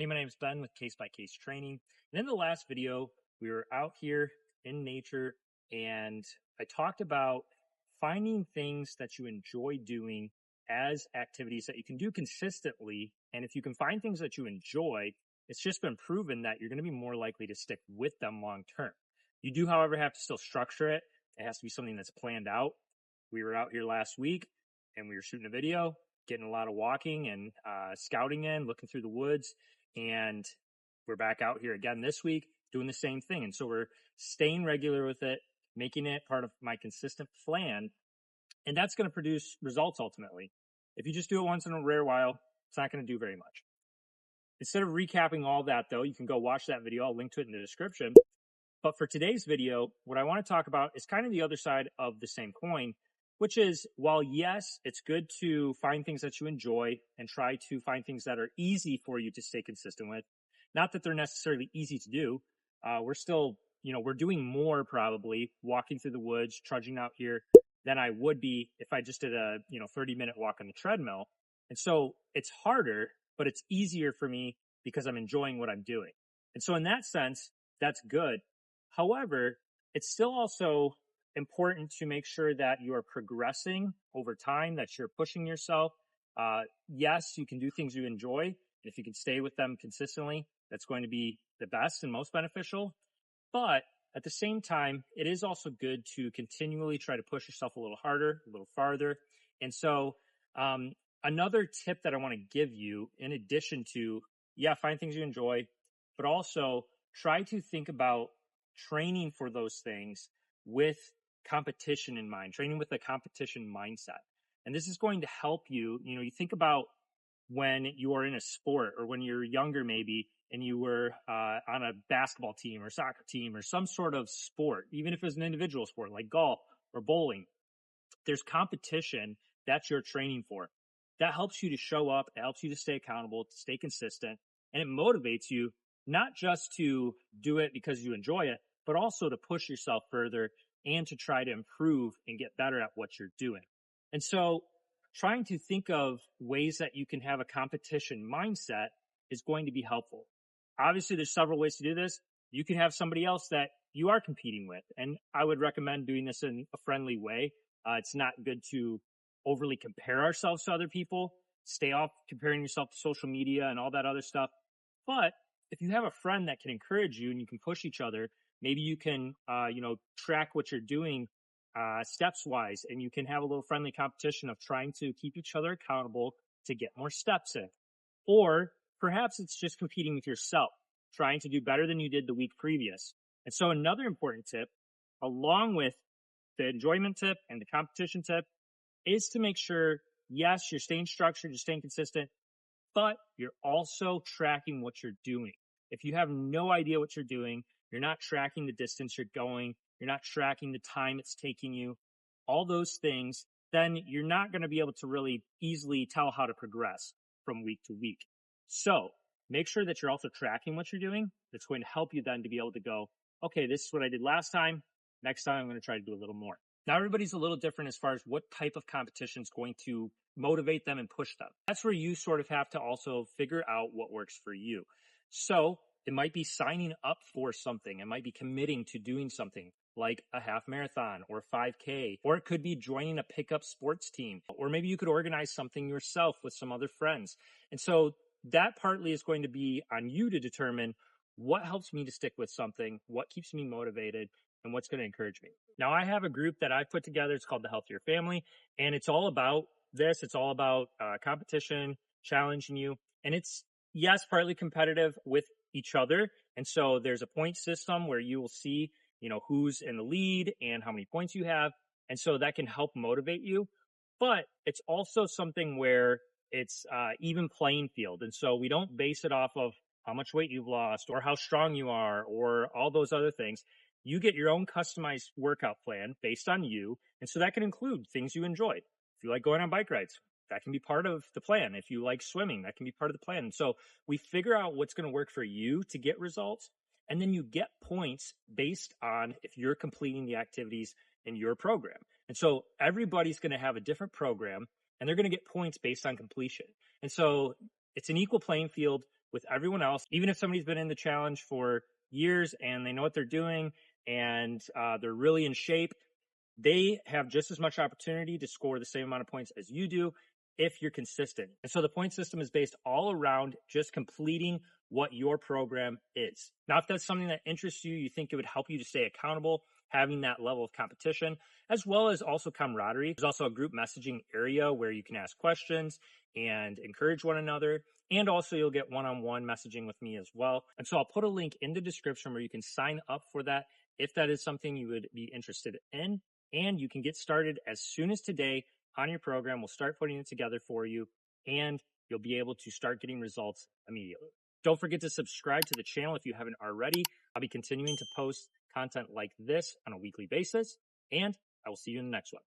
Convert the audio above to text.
Hey, my name is Ben with Case by Case Training. And in the last video, we were out here in nature and I talked about finding things that you enjoy doing as activities that you can do consistently. And if you can find things that you enjoy, it's just been proven that you're going to be more likely to stick with them long term. You do, however, have to still structure it. It has to be something that's planned out. We were out here last week and we were shooting a video, getting a lot of walking and scouting in, looking through the woods. And we're back out here again this week doing the same thing. And so we're staying regular with it, making it part of my consistent plan. And that's going to produce results ultimately. If you just do it once in a rare while, it's not going to do very much. Instead of recapping all that though, you can go watch that video. I'll link to it in the description. But for today's video, what I want to talk about is kind of the other side of the same coin, which is while yes, it's good to find things that you enjoy and try to find things that are easy for you to stay consistent with. Not that they're necessarily easy to do. We're still, we're doing more probably walking through the woods, trudging out here than I would be if I just did a, 30-minute walk on the treadmill. And so it's harder, but it's easier for me because I'm enjoying what I'm doing. And so in that sense, that's good. However, it's still also important to make sure that you are progressing over time, that you're pushing yourself. Yes, you can do things you enjoy. And if you can stay with them consistently, that's going to be the best and most beneficial. But at the same time, it is also good to continually try to push yourself a little harder, a little farther. And so, another tip that I want to give you, in addition to, find things you enjoy, but also try to think about training for those things with competition in mind, training with a competition mindset. And this is going to help you. You think about when you are in a sport or when you're younger, maybe, and you were on a basketball team or soccer team or some sort of sport, even if it was an individual sport like golf or bowling, there's competition that you're training for. That helps you to show up. It helps you to stay accountable, to stay consistent, and it motivates you not just to do it because you enjoy it, but also to push yourself further and to try to improve and get better at what you're doing. And so trying to think of ways that you can have a competition mindset is going to be helpful. Obviously, there's several ways to do this. You can have somebody else that you are competing with, and I would recommend doing this in a friendly way. It's not good to overly compare ourselves to other people. Stay off comparing yourself to social media and all that other stuff. But if you have a friend that can encourage you and you can push each other, maybe you can, track what you're doing steps wise, and you can have a little friendly competition of trying to keep each other accountable to get more steps in. Or perhaps it's just competing with yourself, trying to do better than you did the week previous. And so another important tip, along with the enjoyment tip and the competition tip, is to make sure, yes, you're staying structured, you're staying consistent, but you're also tracking what you're doing. If you have no idea what you're doing, you're not tracking the distance you're going, you're not tracking the time it's taking you, all those things, then you're not going to be able to really easily tell how to progress from week to week. So make sure that you're also tracking what you're doing. That's going to help you then to be able to go, okay, this is what I did last time. Next time I'm going to try to do a little more. Now, everybody's a little different as far as what type of competition is going to motivate them and push them. That's where you sort of have to also figure out what works for you. So it might be signing up for something. It might be committing to doing something like a half marathon or 5K, or it could be joining a pickup sports team, or maybe you could organize something yourself with some other friends. And so that partly is going to be on you to determine what helps me to stick with something, what keeps me motivated, and what's going to encourage me. Now, I have a group that I've put together. It's called the Healthier Family, and it's all about this. It's all about competition, challenging you. And it's, yes, partly competitive with each other. And so there's a point system where you will see, who's in the lead and how many points you have. And so that can help motivate you. But it's also something where it's even playing field. And so we don't base it off of how much weight you've lost or how strong you are or all those other things. You get your own customized workout plan based on you. And so that can include things you enjoy. If you like going on bike rides, that can be part of the plan. If you like swimming, that can be part of the plan. And so we figure out what's going to work for you to get results. And then you get points based on if you're completing the activities in your program. And so everybody's going to have a different program and they're going to get points based on completion. And so it's an equal playing field. with everyone else. Even if somebody's been in the challenge for years and they know what they're doing and they're really in shape, they have just as much opportunity to score the same amount of points as you do if you're consistent. And so the point system is based all around just completing what your program is. Now, if that's something that interests you, you think it would help you to stay accountable, having that level of competition, as well as also camaraderie. There's also a group messaging area where you can ask questions and encourage one another. And also you'll get one-on-one messaging with me as well. And so I'll put a link in the description where you can sign up for that if that is something you would be interested in. And you can get started as soon as today on your program. We'll start putting it together for you and you'll be able to start getting results immediately. Don't forget to subscribe to the channel if you haven't already. I'll be continuing to post content like this on a weekly basis, and I will see you in the next one.